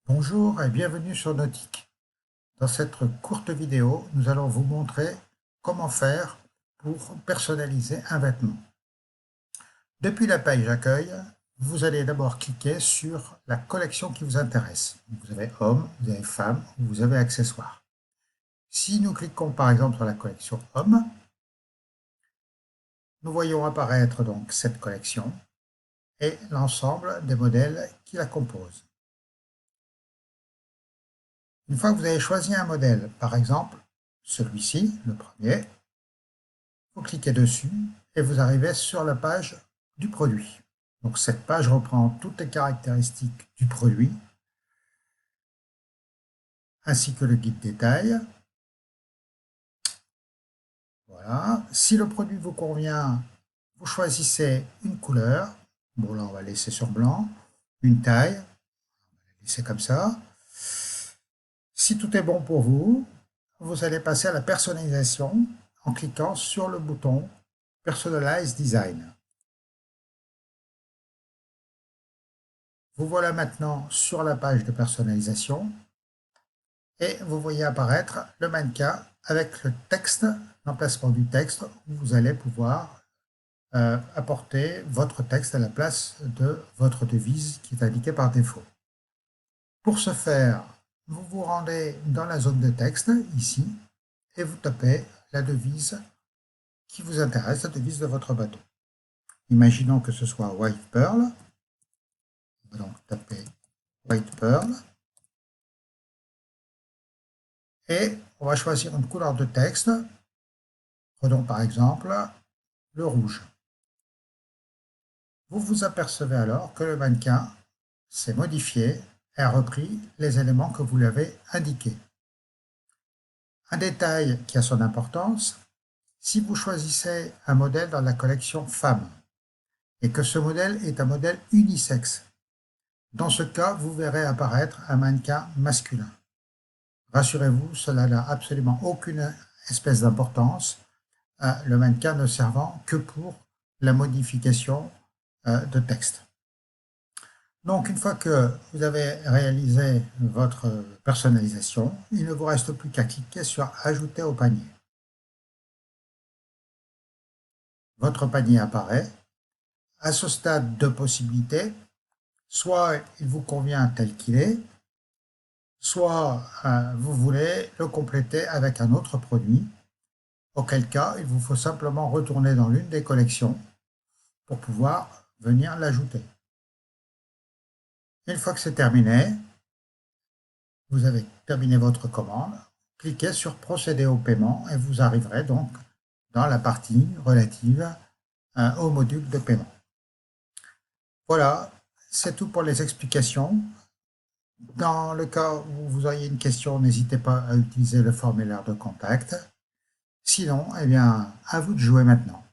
Bonjour et bienvenue sur Nautique. Dans cette courte vidéo, nous allons vous montrer comment faire pour personnaliser un vêtement. Depuis la page Accueil, vous allez d'abord cliquer sur la collection qui vous intéresse. Vous avez Hommes, vous avez Femmes, vous avez Accessoires. Si nous cliquons par exemple sur la collection Hommes, nous voyons apparaître donc cette collection et l'ensemble des modèles qui la composent. Une fois que vous avez choisi un modèle, par exemple celui-ci, le premier, vous cliquez dessus et vous arrivez sur la page du produit. Donc cette page reprend toutes les caractéristiques du produit, ainsi que le guide détail. Voilà. Si le produit vous convient, vous choisissez une couleur. Bon là on va laisser sur blanc. Une taille, on va laisser comme ça. Si tout est bon pour vous, vous allez passer à la personnalisation en cliquant sur le bouton Personalize Design. Vous voilà maintenant sur la page de personnalisation et vous voyez apparaître le mannequin avec le texte, l'emplacement du texte où vous allez pouvoir apporter votre texte à la place de votre devise qui est indiquée par défaut. Pour ce faire, vous vous rendez dans la zone de texte ici et vous tapez la devise qui vous intéresse, la devise de votre bateau. Imaginons que ce soit White Pearl. On va donc taper White Pearl. Et on va choisir une couleur de texte. Prenons par exemple le rouge. Vous vous apercevez alors que le mannequin s'est modifié et a repris les éléments que vous lui avez indiqués. Un détail qui a son importance, si vous choisissez un modèle dans la collection Femmes et que ce modèle est un modèle unisexe, dans ce cas, vous verrez apparaître un mannequin masculin. Rassurez-vous, cela n'a absolument aucune espèce d'importance, le mannequin ne servant que pour la modification de texte. Donc, une fois que vous avez réalisé votre personnalisation, il ne vous reste plus qu'à cliquer sur « Ajouter au panier ». Votre panier apparaît. À ce stade, deux possibilités. Soit il vous convient tel qu'il est, soit vous voulez le compléter avec un autre produit, auquel cas il vous faut simplement retourner dans l'une des collections pour pouvoir venir l'ajouter. Une fois que c'est terminé, vous avez terminé votre commande, cliquez sur procéder au paiement et vous arriverez donc dans la partie relative au module de paiement. Voilà, c'est tout pour les explications. Dans le cas où vous auriez une question, n'hésitez pas à utiliser le formulaire de contact. Sinon, eh bien, à vous de jouer maintenant.